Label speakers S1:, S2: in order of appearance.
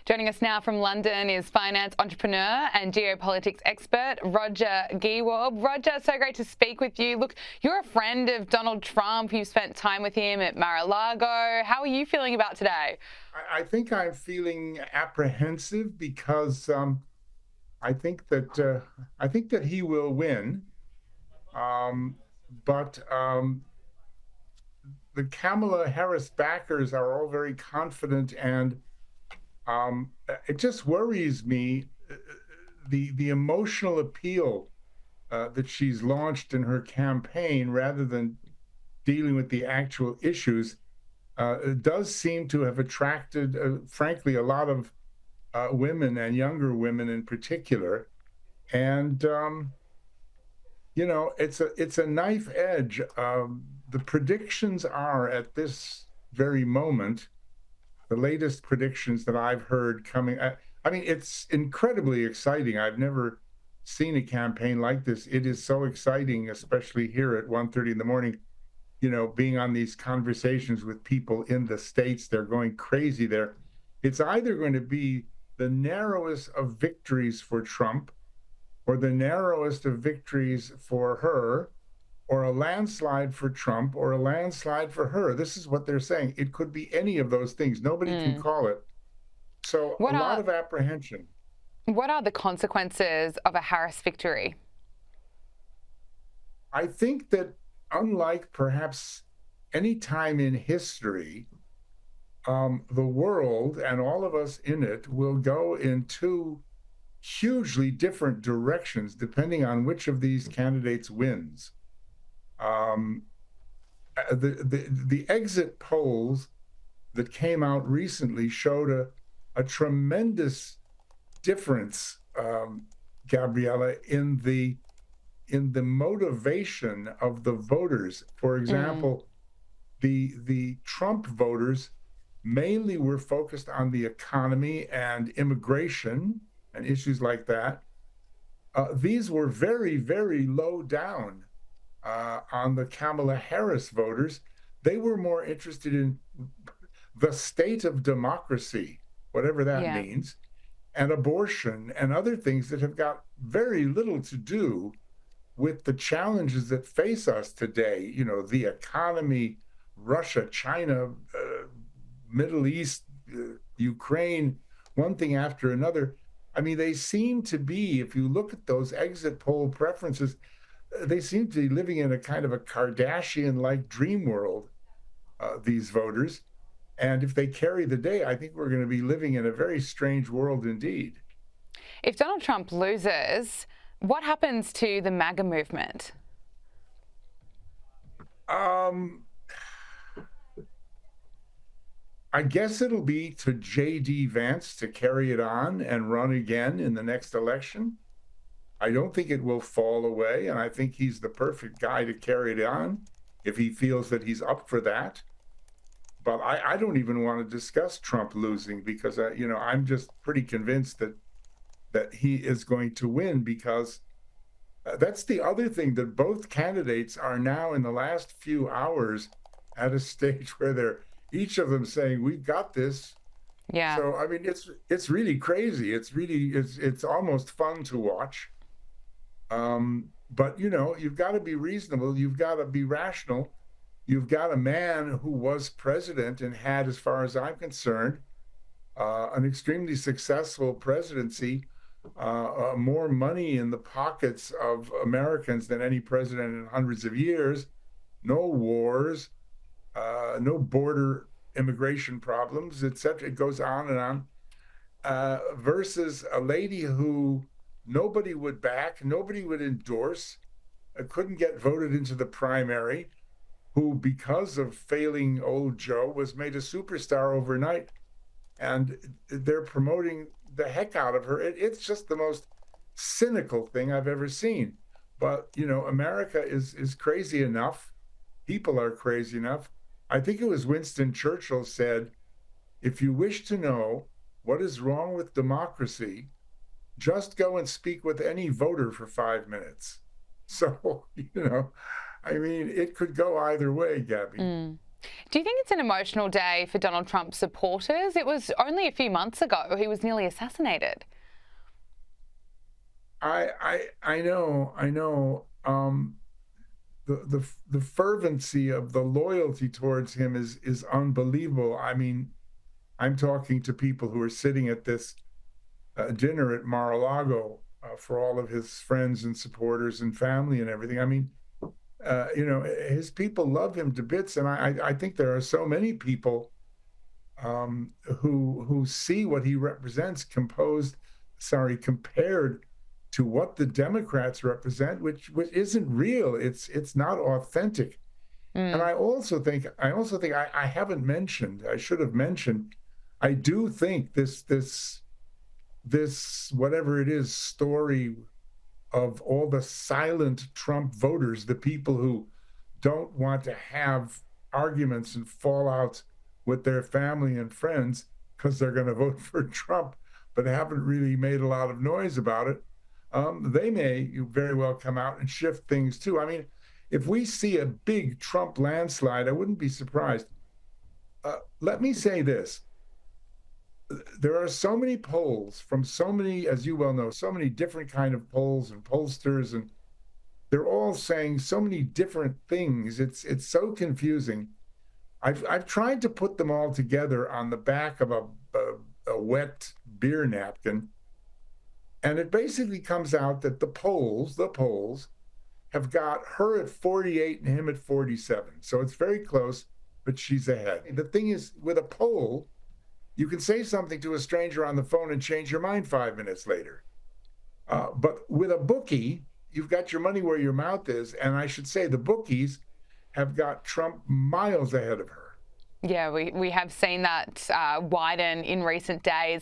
S1: Joining us now from London is finance entrepreneur and geopolitics expert, Roger Gewolb. Roger, so great to speak with you. Look, you're a friend of Donald Trump. You've spent time with him at Mar-a-Lago. How are you feeling about today?
S2: I think I'm feeling apprehensive because I think that he will win, um, but the Kamala Harris backers are all very confident, and it just worries me the emotional appeal that she's launched in her campaign rather than dealing with the actual issues. It does seem to have attracted, frankly, a lot of women and younger women in particular. And it's a knife edge. The predictions are at this very moment, the latest predictions that I've heard coming. I mean, it's incredibly exciting. I've never seen a campaign like this. It is so exciting, especially here at 1:30 in the morning. Being on these conversations with people in the States, they're going crazy there. It's either going to be the narrowest of victories for Trump or the narrowest of victories for her, or a landslide for Trump or a landslide for her. This is what they're saying. It could be any of those things. Nobody can
S1: Mm.
S2: call it. So a
S1: What
S2: lot
S1: are
S2: of apprehension.
S1: what are the consequences of a Harris victory?
S2: I think that unlike perhaps any time in history, the world and all of us in it will go in two hugely different directions depending on which of these candidates wins. Um, the exit polls that came out recently showed a tremendous difference, Gabriella, in the motivation of the voters. For
S1: Mm.
S2: example, the Trump voters mainly were focused on the economy and immigration and issues like that. These were very, very low down on the Kamala Harris voters. They were more interested in the state of democracy, whatever that
S1: Yeah.
S2: means, and abortion and other things that have got very little to do with the challenges that face us today. The economy, Russia, China, Middle East, Ukraine, one thing after another. I mean, they seem to be, if you look at those exit poll preferences, they seem to be living in a kind of a Kardashian like dream world, these voters. And if they carry the day, I think we're going to be living in a very strange world indeed.
S1: If Donald Trump loses, what happens to the MAGA movement?
S2: Um, I guess it'll be to J.D. Vance to carry it on and run again in the next election. I don't think it will fall away, and I think he's the perfect guy to carry it on if he feels that he's up for that. But I don't even want to discuss Trump losing because I'm just pretty convinced that he is going to win because that's the other thing, that both candidates are now in the last few hours at a stage where they're each of them saying we've got this.
S1: Yeah.
S2: So I mean, it's really crazy. It's almost fun to watch. But you've got to be reasonable. You've got to be rational. You've got a man who was president and had, as far as I'm concerned, an extremely successful presidency, more money in the pockets of Americans than any president in hundreds of years, no wars, no border immigration problems, etc. It goes on and on. Versus a lady who nobody would back, nobody would endorse, couldn't get voted into the primary, who, because of failing old Joe, was made a superstar overnight. And they're promoting the heck out of her. It's just the most cynical thing I've ever seen. But America is crazy enough. People are crazy enough. I think it was Winston Churchill said, "If you wish to know what is wrong with democracy, just go and speak with any voter for 5 minutes." So, I mean, it could go either way, Gabby.
S1: Mm. Do you think it's an emotional day for Donald Trump's supporters? It was only a few months ago he was nearly assassinated.
S2: I know. The fervency of the loyalty towards him is unbelievable. I mean, I'm talking to people who are sitting at this dinner at Mar-a-Lago for all of his friends and supporters and family and everything. I mean, his people love him to bits, and I think there are so many people who see what he represents compared to what the Democrats represent, which isn't real. It's not authentic. And I also think I haven't mentioned. I should have mentioned. I do think this whatever it is story of all the silent Trump voters, the people who don't want to have arguments and fallouts with their family and friends because they're going to vote for Trump, but haven't really made a lot of noise about it. They may very well come out and shift things too. I mean, if we see a big Trump landslide, I wouldn't be surprised. Let me say this. There are so many polls from so many, as you well know, so many different kind of polls and pollsters, and they're all saying so many different things. It's so confusing. I've tried to put them all together on the back of a wet beer napkin, and it basically comes out that the polls have got her at 48 and him at 47. So it's very close, but she's ahead. The thing is, with a poll, you can say something to a stranger on the phone and change your mind 5 minutes later. But with a bookie, you've got your money where your mouth is. And I should say the bookies have got Trump miles ahead of her.
S1: Yeah, we have seen that widen in recent days.